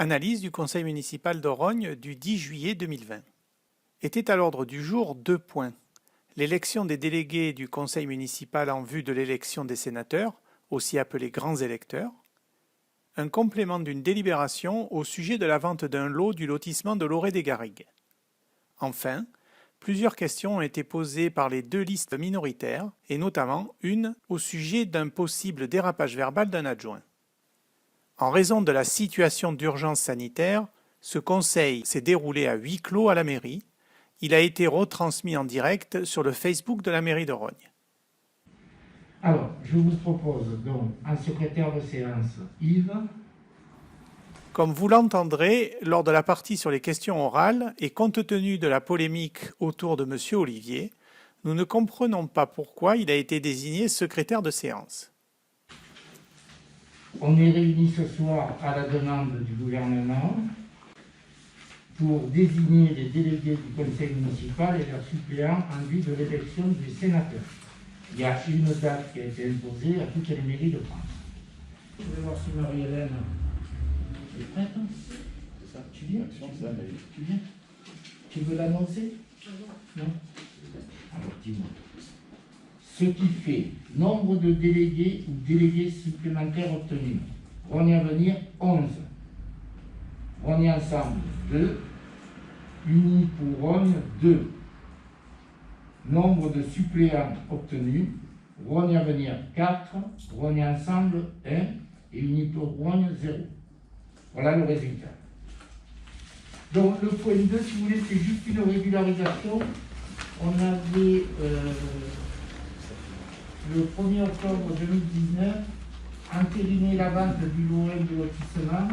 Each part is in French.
Analyse du conseil municipal d'Orogne du 10 juillet 2020. Étaient à l'ordre du jour 2 points. L'élection des délégués du conseil municipal en vue de l'élection des sénateurs, aussi appelés grands électeurs. Un complément d'une délibération au sujet de la vente d'un lot du lotissement de Loré-des-Garrigues. Enfin, plusieurs questions ont été posées par les deux listes minoritaires, et notamment une au sujet d'un possible dérapage verbal d'un adjoint. En raison de la situation d'urgence sanitaire, ce conseil s'est déroulé à huis clos à la mairie. Il a été retransmis en direct sur le Facebook de la mairie d'Orogne. Alors, je vous propose donc un secrétaire de séance, Yves. Comme vous l'entendrez, lors de la partie sur les questions orales, et compte tenu de la polémique autour de M. Olivier, nous ne comprenons pas pourquoi il a été désigné secrétaire de séance. On est réunis ce soir à la demande du gouvernement pour désigner les délégués du conseil municipal et leurs suppléants en vue de l'élection des sénateurs. Il y a une date qui a été imposée à toutes les mairies de France. Je vais voir si Marie-Hélène est prête. C'est ça. Tu viens? Tu viens? Tu veux l'annoncer? Non. Alors dis-moi. Ce qui fait nombre de délégués ou délégués supplémentaires obtenus. Rogny Avenir 11. Rogny Ensemble 2. Unis pour Rogny 2. Nombre de suppléants obtenus. Rogny Avenir 4. Rogny Ensemble 1. Et Unis pour Rogny 0. Voilà le résultat. Donc le point 2, si vous voulez, c'est juste une régularisation. On avait le 1er octobre 2019 entériné la vente du l'OM de lotissement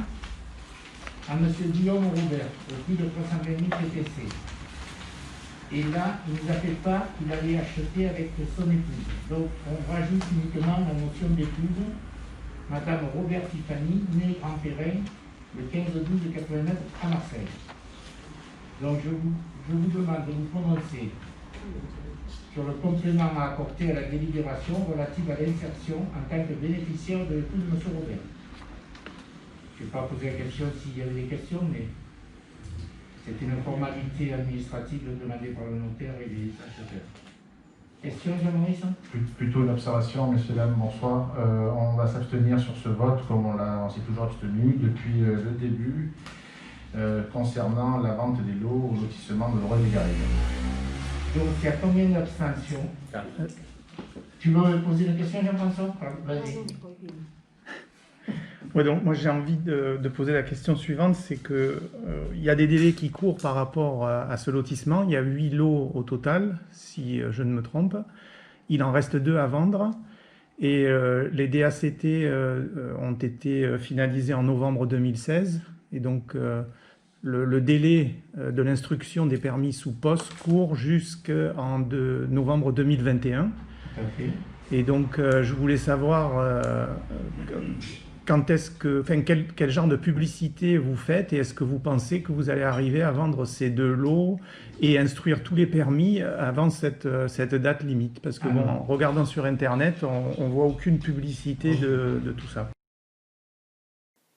à M. Guillaume Robert, au prix de 320 000 TTC. Et là, il nous a fait part qu'il allait acheter avec son épouse. Donc, on rajoute uniquement la notion d'épouse, Madame Robert Tiffany, née en Perrin, le 15-12-89 à Marseille. Donc, je vous demande de vous prononcer sur le complément à apporter à la délibération relative à l'insertion en tant que bénéficiaire de l'épouse de M. Robert. Je ne vais pas poser la question s'il y avait des questions, mais c'est une formalité administrative demandée par le notaire et les acheteurs. Question, Jean-Maurice? Plutôt une observation, messieurs, dames, bonsoir. On va s'abstenir sur ce vote, comme on s'est toujours abstenu depuis le début, concernant la vente des lots au lotissement de Loré-des-Garrigues. Donc, il y a combien d'abstentions? Tu veux poser la question, Jean-François? Vas-y. Ouais, donc moi j'ai envie de poser la question suivante, c'est que il y a des délais qui courent par rapport à ce lotissement. Il y a 8 lots au total, si je ne me trompe. Il en reste 2 à vendre. Et les DACT ont été finalisés en novembre 2016. Et donc le délai de l'instruction des permis sous POS court jusqu'en novembre 2021. Tout à fait. Et donc je voulais savoir quel genre de publicité vous faites et est-ce que vous pensez que vous allez arriver à vendre ces 2 lots et instruire tous les permis avant cette date limite? Parce que en regardant sur Internet, on ne voit aucune publicité de tout ça.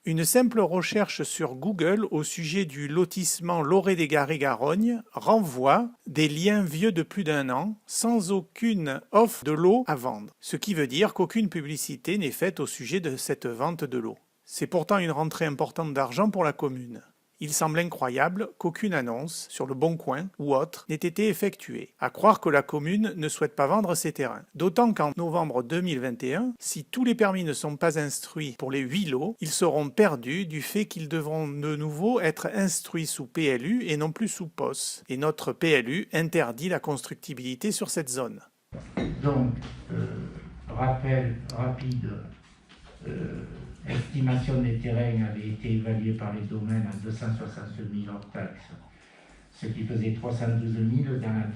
Une simple recherche sur Google au sujet du lotissement Loré-des-Garrigues renvoie des liens vieux de plus d'1 an sans aucune offre de lot à vendre, ce qui veut dire qu'aucune publicité n'est faite au sujet de cette vente de lot. C'est pourtant une rentrée importante d'argent pour la commune. Il semble incroyable qu'aucune annonce, sur le Bon Coin ou autre, n'ait été effectuée. À croire que la commune ne souhaite pas vendre ses terrains. D'autant qu'en novembre 2021, si tous les permis ne sont pas instruits pour les 8 lots, ils seront perdus du fait qu'ils devront de nouveau être instruits sous PLU et non plus sous POS. Et notre PLU interdit la constructibilité sur cette zone. Donc, rappel rapide. L'estimation des terrains avait été évaluée par les domaines à 260 000 hors taxes, ce qui faisait 312 000 dans la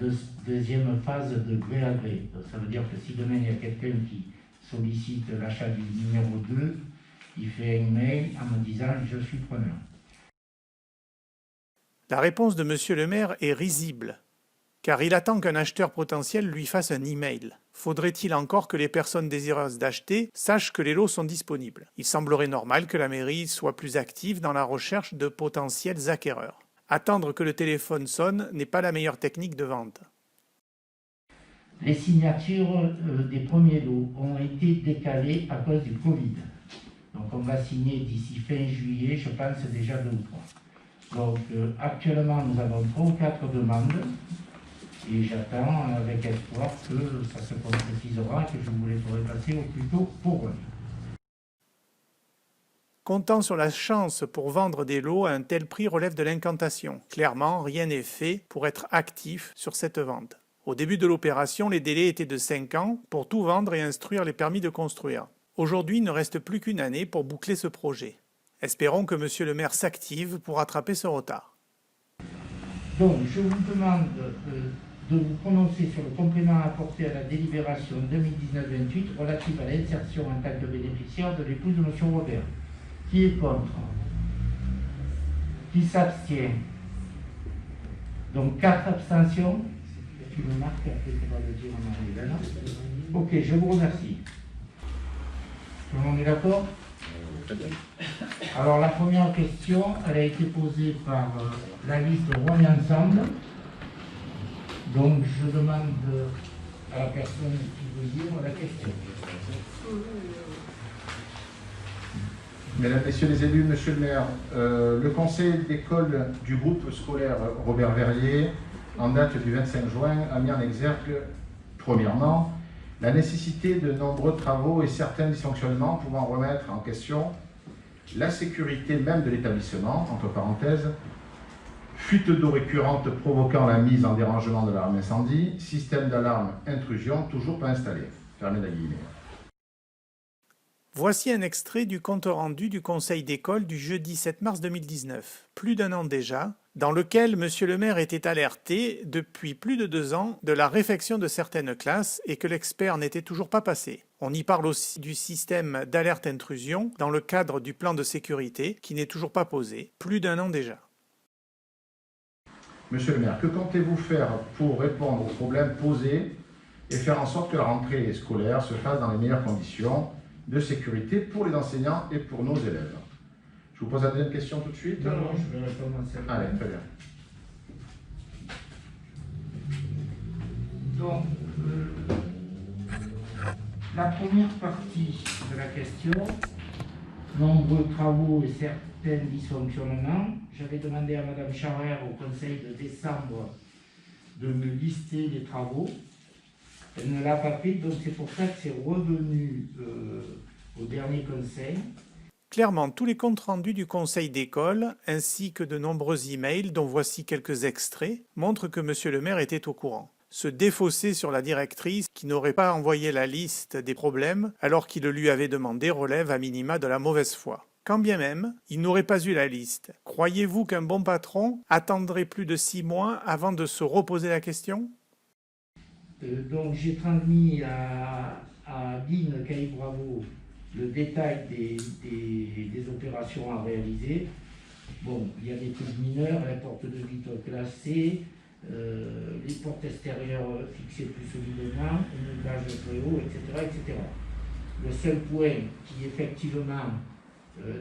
deuxième phase de gré à gré. Donc, ça veut dire que si demain il y a quelqu'un qui sollicite l'achat du numéro 2, il fait un mail en me disant « je suis preneur ». La réponse de M. le maire est risible. car il attend qu'un acheteur potentiel lui fasse un email. Faudrait-il encore que les personnes désireuses d'acheter sachent que les lots sont disponibles? Il semblerait normal que la mairie soit plus active dans la recherche de potentiels acquéreurs. Attendre que le téléphone sonne n'est pas la meilleure technique de vente. Les signatures des premiers lots ont été décalées à cause du Covid. Donc on va signer d'ici fin juillet, je pense déjà 2 ou 3. Donc actuellement nous avons 3 ou 4 demandes et j'attends avec espoir que ça se concrétisera et que je vous les ferai passer au plus tôt pour eux. Comptant sur la chance pour vendre des lots à un tel prix relève de l'incantation. Clairement, rien n'est fait pour être actif sur cette vente. Au début de l'opération, les délais étaient de 5 ans pour tout vendre et instruire les permis de construire. Aujourd'hui, il ne reste plus qu'une année pour boucler ce projet. Espérons que Monsieur le maire s'active pour rattraper ce retard. Donc, je vous demande de vous prononcer sur le complément apporté à la délibération 2019-28 relative à l'insertion en tant que bénéficiaire de l'épouse de M. Robert. Qui est contre? Qui s'abstient? Donc 4 abstentions. Tu me marques après, tu vas le dire en arrière. Ok, je vous remercie. Tout le monde est d'accord? Alors la première question, elle a été posée par la liste Rhône Ensemble. Donc je demande à la personne qui veut dire la question. Mesdames, Messieurs les élus, Monsieur le maire, le conseil d'école du groupe scolaire Robert Verrier, en date du 25 juin, a mis en exergue, premièrement, la nécessité de nombreux travaux et certains dysfonctionnements pouvant remettre en question la sécurité même de l'établissement, entre parenthèses, fuite d'eau récurrente provoquant la mise en dérangement de l'alarme incendie, système d'alarme intrusion toujours pas installé. Fermez la guillemets. Voici un extrait du compte rendu du conseil d'école du jeudi 7 mars 2019, plus d'1 an déjà, dans lequel Monsieur le maire était alerté depuis plus de 2 ans de la réfection de certaines classes et que l'expert n'était toujours pas passé. On y parle aussi du système d'alerte intrusion dans le cadre du plan de sécurité qui n'est toujours pas posé, plus d'1 an déjà. Monsieur le maire, que comptez-vous faire pour répondre aux problèmes posés et faire en sorte que la rentrée scolaire se fasse dans les meilleures conditions de sécurité pour les enseignants et pour nos élèves? Je vous pose la deuxième question tout de suite. Non, je vais répondre à celle-là. Allez, très bien. Donc, la première partie de la question, nombreux travaux et certains dysfonctionnements. J'avais demandé à Madame Charrère au conseil de décembre de me lister les travaux. Elle ne l'a pas fait, donc c'est pour ça que c'est revenu au dernier conseil. Clairement, tous les comptes rendus du conseil d'école, ainsi que de nombreux emails, dont voici quelques extraits, montrent que Monsieur le maire était au courant. Se défausser sur la directrice qui n'aurait pas envoyé la liste des problèmes alors qu'il le lui avait demandé relève à minima de la mauvaise foi. Quand bien même, il n'aurait pas eu la liste. Croyez-vous qu'un bon patron attendrait plus de 6 mois avant de se reposer la question ? Donc j'ai transmis à Dean Caille-Bravo le détail des opérations à réaliser. Bon, il y a des trucs mineurs, la porte de vitre classée, les portes extérieures fixées plus solidement, une cage très haut, etc., etc. Le seul point qui effectivement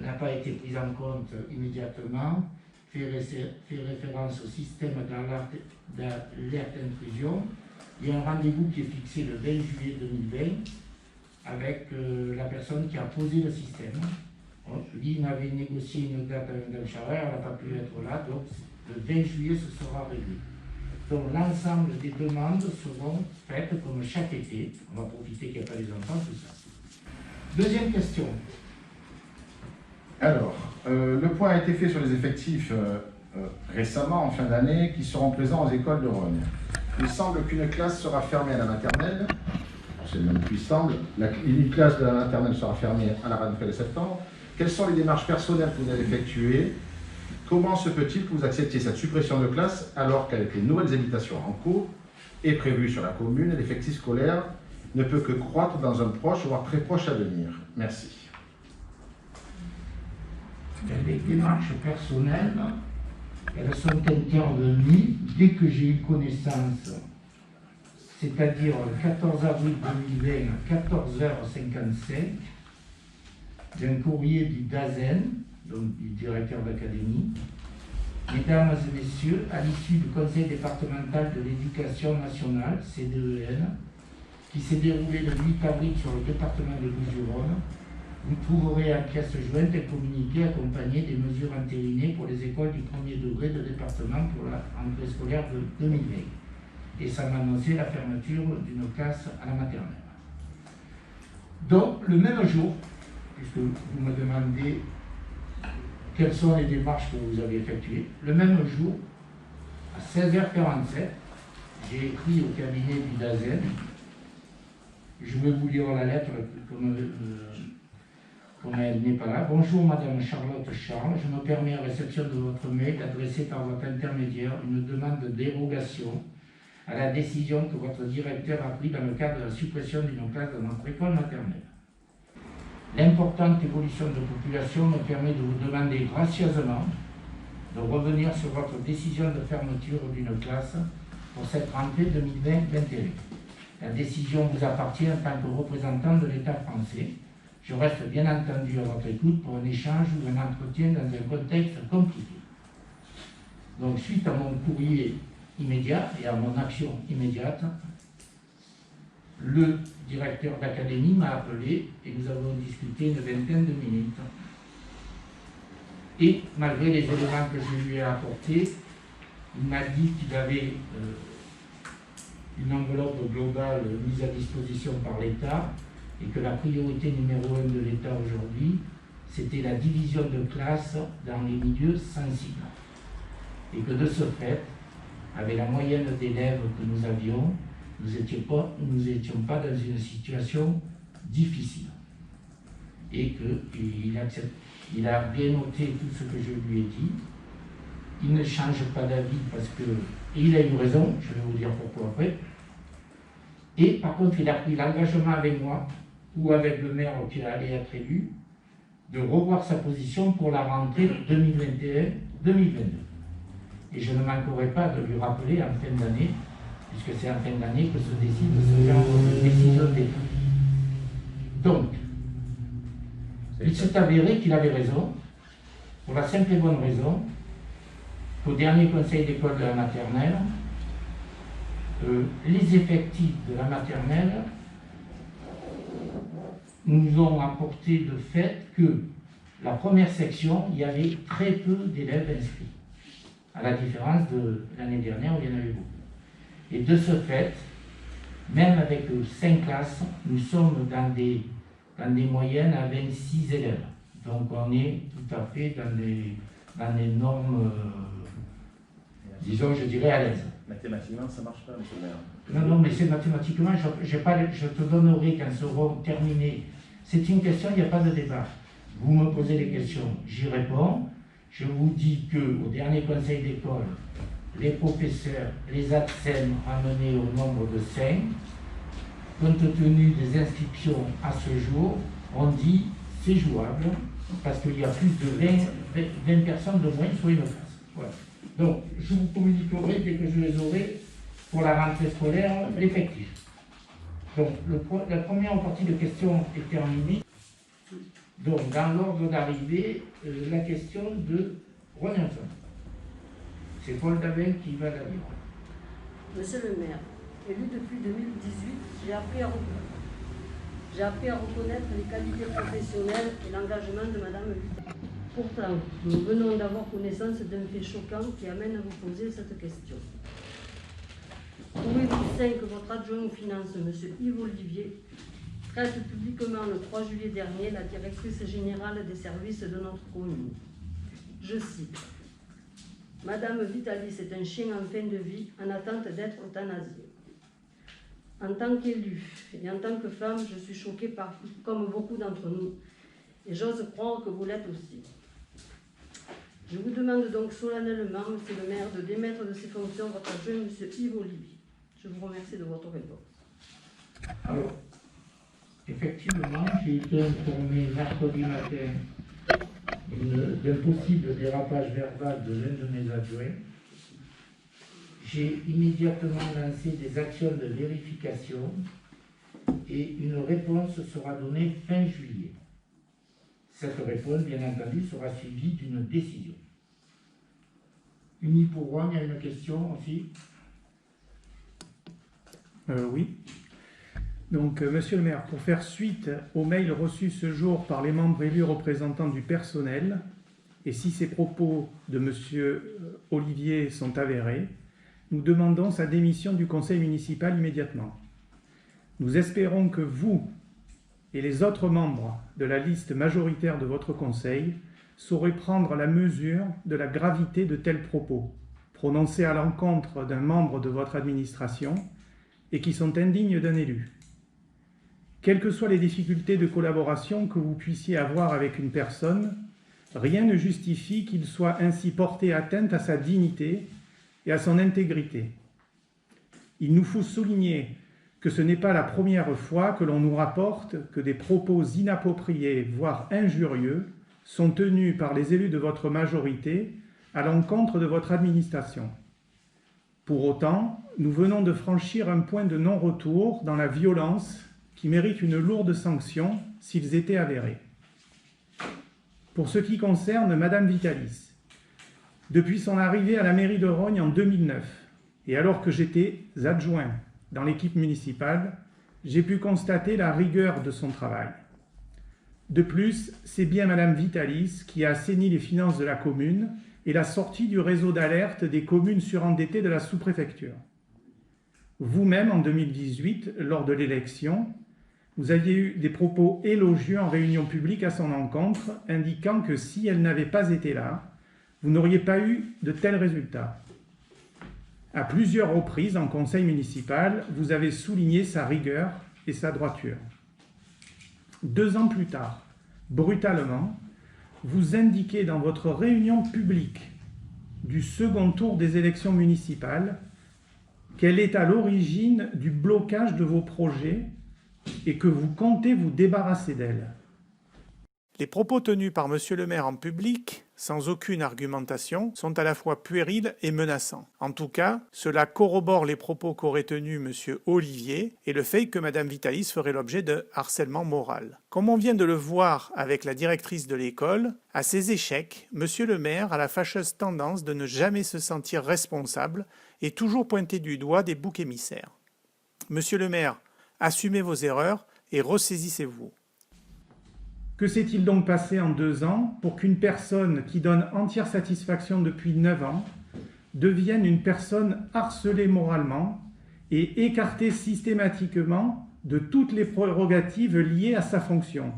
n'a pas été pris en compte immédiatement fait référence au système d'alerte intrusion. Il y a un rendez-vous qui est fixé le 20 juillet 2020 avec la personne qui a posé le système. Lynn avait négocié une date avec Mme Charrère, elle n'a pas pu être là, donc le 20 juillet ce sera réglé. Donc l'ensemble des demandes seront faites comme chaque été. On va profiter qu'il n'y a pas les enfants, tout ça. Deuxième question. Alors, le point a été fait sur les effectifs récemment, en fin d'année, qui seront présents aux écoles de Rhône. Il semble qu'une classe sera fermée à la maternelle. C'est le même qui semble. Une classe de la maternelle sera fermée à la rentrée de septembre. Quelles sont les démarches personnelles que vous avez effectuées? Comment se peut-il que vous acceptiez cette suppression de classe alors qu'avec les nouvelles habitations en cours et prévues sur la commune, l'effectif scolaire ne peut que croître dans un proche, voire très proche avenir? Merci. Les démarches personnelles, Elles sont intervenues dès que j'ai eu connaissance, c'est-à-dire le 14 avril 2020 à 14h55, d'un courrier du DAZEN, donc du directeur d'académie. Mesdames et messieurs, à l'issue du Conseil départemental de l'éducation nationale, CDEN, qui s'est déroulé le 8 avril sur le département de Bouches-du-Rhône, vous trouverez en pièce jointe un communiqué accompagné des mesures entérinées pour les écoles du premier degré de département pour la rentrée scolaire de 2020. Et ça m'annonçait la fermeture d'une classe à la maternelle. Donc, le même jour, puisque vous me demandez quelles sont les démarches que vous avez effectuées, le même jour, à 16h47, j'ai écrit au cabinet du DAZEN. Je vais vous lire la lettre comme elle n'est pas là. Bonjour Madame Charlotte Charles, je me permets en réception de votre mail d'adresser par votre intermédiaire une demande de dérogation à la décision que votre directeur a prise dans le cadre de la suppression d'une classe dans notre école maternelle. L'importante évolution de population me permet de vous demander gracieusement de revenir sur votre décision de fermeture d'une classe pour cette rentrée 2020-2021. La décision vous appartient en tant que représentant de l'État français. Je reste bien entendu à votre écoute pour un échange ou un entretien dans un contexte compliqué. Donc, suite à mon courrier immédiat et à mon action immédiate, le directeur d'académie m'a appelé et nous avons discuté une vingtaine de minutes. Et malgré les éléments que je lui ai apportés, il m'a dit qu'il avait une enveloppe globale mise à disposition par l'État et que la priorité numéro 1 de l'État aujourd'hui, c'était la division de classe dans les milieux sensibles. Et que de ce fait, avec la moyenne d'élèves que nous avions, nous n'étions pas dans une situation difficile. Et qu'il a bien noté tout ce que je lui ai dit. Il ne change pas d'avis parce que... Et il a eu raison, je vais vous dire pourquoi après. Et par contre, il a pris l'engagement avec moi, ou avec le maire qui allait être élu, de revoir sa position pour la rentrée 2021-2022. Et je ne manquerai pas de lui rappeler en fin d'année, puisque c'est en fin d'année que se décide ce genre de décision d'État. Donc, il s'est avéré qu'il avait raison, pour la simple et bonne raison qu'au dernier conseil d'école de la maternelle, les effectifs de la maternelle nous ont apporté le fait que la première section, il y avait très peu d'élèves inscrits, à la différence de l'année dernière où il y en avait beaucoup. Et de ce fait, même avec 5 classes, nous sommes dans des moyennes à 26 élèves. Donc on est tout à fait dans des normes, disons, je dirais, à l'aise. Mathématiquement, ça ne marche pas, monsieur le maire. Non, mais c'est mathématiquement, je te donnerai quand seront terminés. C'est une question, il n'y a pas de débat. Vous me posez des questions, j'y réponds. Je vous dis qu'au dernier conseil d'école, les professeurs, les ATSEM ramenés au nombre de 5, compte tenu des inscriptions à ce jour, on dit c'est jouable parce qu'il y a plus de 20 personnes de moins sur une classe. Voilà. Donc, je vous communiquerai dès que je les aurai pour la rentrée scolaire l'effectif. Donc, la première partie de questions est terminée. Donc, dans l'ordre d'arrivée, la question de Renonson. C'est Paul Daven qui va la lire. Monsieur le maire, élu depuis 2018, j'ai appris à reconnaître les qualités professionnelles et l'engagement de Madame Vitali. Pourtant, nous venons d'avoir connaissance d'un fait choquant qui amène à vous poser cette question. Trouvez-vous sain que votre adjoint aux finances, M. Yves Olivier, traite publiquement le 3 juillet dernier la directrice générale des services de notre commune? Je cite. Madame Vitali, c'est un chien en fin de vie, en attente d'être euthanasié. En tant qu'élue et en tant que femme, je suis choquée comme beaucoup d'entre nous, et j'ose croire que vous l'êtes aussi. Je vous demande donc solennellement, Monsieur le maire, de démettre de ses fonctions votre adjoint, M. Yves Olivier. Je vous remercie de votre réponse. Alors, effectivement, j'ai été informé mercredi matin d'un possible dérapage verbal de l'un de mes adjoints. J'ai immédiatement lancé des actions de vérification et une réponse sera donnée fin juillet. Cette réponse, bien entendu, sera suivie d'une décision. Uni pour Rome, il y a une question aussi. Oui. Donc, Monsieur le maire, pour faire suite au mail reçu ce jour par les membres élus représentants du personnel, et si ces propos de Monsieur Olivier sont avérés, nous demandons sa démission du conseil municipal immédiatement. Nous espérons que vous et les autres membres de la liste majoritaire de votre conseil saurez prendre la mesure de la gravité de tels propos, prononcés à l'encontre d'un membre de votre administration et qui sont indignes d'un élu. Quelles que soient les difficultés de collaboration que vous puissiez avoir avec une personne, rien ne justifie qu'il soit ainsi porté atteinte à sa dignité et à son intégrité. Il nous faut souligner que ce n'est pas la première fois que l'on nous rapporte que des propos inappropriés, voire injurieux, sont tenus par les élus de votre majorité à l'encontre de votre administration. Pour autant, nous venons de franchir un point de non-retour dans la violence qui mérite une lourde sanction s'ils étaient avérés. Pour ce qui concerne Madame Vitalis, depuis son arrivée à la mairie de Rognes en 2009, et alors que j'étais adjoint dans l'équipe municipale, j'ai pu constater la rigueur de son travail. De plus, c'est bien Madame Vitalis qui a assaini les finances de la commune et la sortie du réseau d'alerte des communes surendettées de la sous-préfecture. Vous-même, en 2018, lors de l'élection, vous aviez eu des propos élogieux en réunion publique à son encontre, indiquant que si elle n'avait pas été là, vous n'auriez pas eu de tels résultats. À plusieurs reprises en conseil municipal, vous avez souligné sa rigueur et sa droiture. 2 ans plus tard, brutalement, vous indiquez dans votre réunion publique du second tour des élections municipales qu'elle est à l'origine du blocage de vos projets et que vous comptez vous débarrasser d'elle. Les propos tenus par Monsieur le maire en public, sans aucune argumentation, sont à la fois puérils et menaçants. En tout cas, cela corrobore les propos qu'aurait tenus Monsieur Olivier et le fait que Madame Vitalis ferait l'objet de harcèlement moral. Comme on vient de le voir avec la directrice de l'école, à ses échecs, Monsieur le maire a la fâcheuse tendance de ne jamais se sentir responsable et toujours pointer du doigt des boucs émissaires. Monsieur le maire, assumez vos erreurs et ressaisissez-vous. Que s'est-il donc passé en 2 ans pour qu'une personne qui donne entière satisfaction depuis 9 ans devienne une personne harcelée moralement et écartée systématiquement de toutes les prérogatives liées à sa fonction?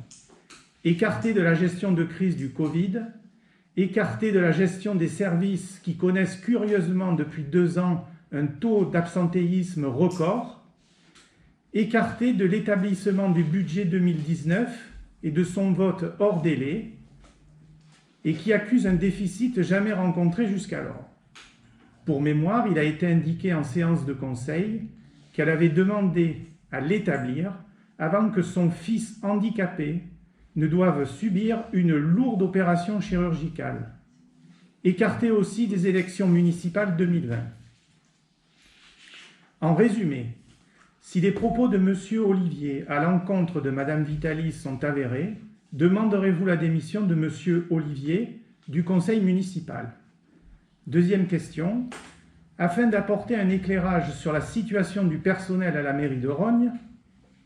Écartée de la gestion de crise du Covid, écartée de la gestion des services qui connaissent curieusement depuis 2 ans un taux d'absentéisme record, écartée de l'établissement du budget 2019 et de son vote hors délai, et qui accuse un déficit jamais rencontré jusqu'alors. Pour mémoire, il a été indiqué en séance de conseil qu'elle avait demandé à l'établir avant que son fils handicapé ne doive subir une lourde opération chirurgicale. Écartée aussi des élections municipales 2020. En résumé, si les propos de M. Olivier à l'encontre de Mme Vitalis sont avérés, demanderez-vous la démission de M. Olivier du conseil municipal? Deuxième question. Afin d'apporter un éclairage sur la situation du personnel à la mairie de Rognes,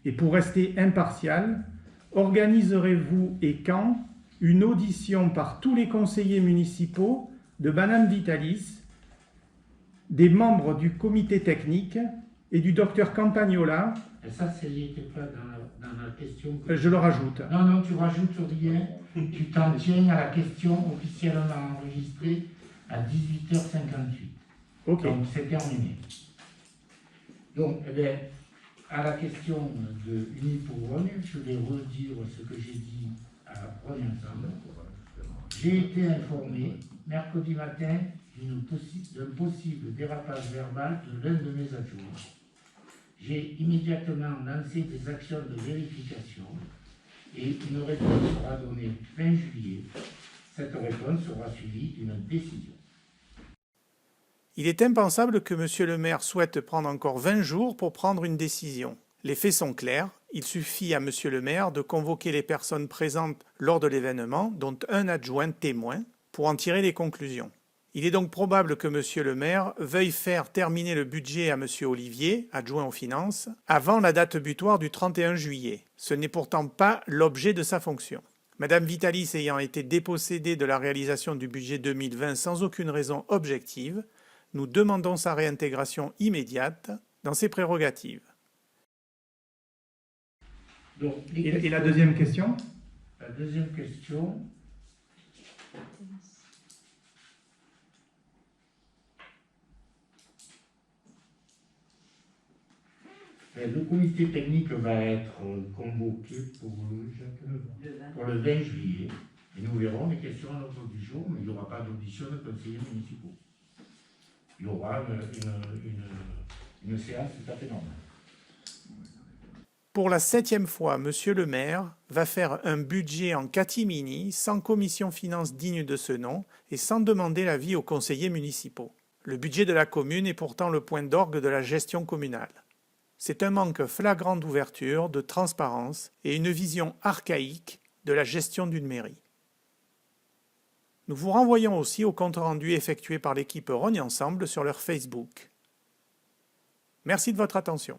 et pour rester impartial, organiserez-vous et quand une audition par tous les conseillers municipaux de Mme Vitalis, des membres du comité technique et du docteur Campagnola? Et ça, ça n'était pas dans la question. Je le rajoute. Non, non, tu rajoutes rien. Tu t'en tiens à la question officiellement enregistrée à 18h58. Ok. Donc, c'est terminé. Donc, eh bien, à la question de Uni pour Rognes, je vais redire ce que j'ai dit à Rognes Ensemble. J'ai été informé mercredi matin d'un possible dérapage verbal de l'un de mes adjoints. J'ai immédiatement lancé des actions de vérification et une réponse sera donnée fin juillet. Cette réponse sera suivie d'une décision. Il est impensable que Monsieur le maire souhaite prendre encore 20 jours pour prendre une décision. Les faits sont clairs, il suffit à Monsieur le maire de convoquer les personnes présentes lors de l'événement, dont un adjoint témoin, pour en tirer les conclusions. Il est donc probable que Monsieur le maire veuille faire terminer le budget à Monsieur Olivier, adjoint aux finances, avant la date butoir du 31 juillet. Ce n'est pourtant pas l'objet de sa fonction. Madame Vitalis ayant été dépossédée de la réalisation du budget 2020 sans aucune raison objective, nous demandons sa réintégration immédiate dans ses prérogatives. Donc, Et la deuxième question? La deuxième question. Le comité technique va être convoqué pour le 20 juillet. Et nous verrons les questions à l'ordre du jour, mais il n'y aura pas d'audition de conseillers municipaux. Il y aura une séance tout à fait normale. Pour la 7e fois, Monsieur le maire va faire un budget en catimini, sans commission finance digne de ce nom et sans demander l'avis aux conseillers municipaux. Le budget de la commune est pourtant le point d'orgue de la gestion communale. C'est un manque flagrant d'ouverture, de transparence et une vision archaïque de la gestion d'une mairie. Nous vous renvoyons aussi au compte rendu effectué par l'équipe Rogne Ensemble sur leur Facebook. Merci de votre attention.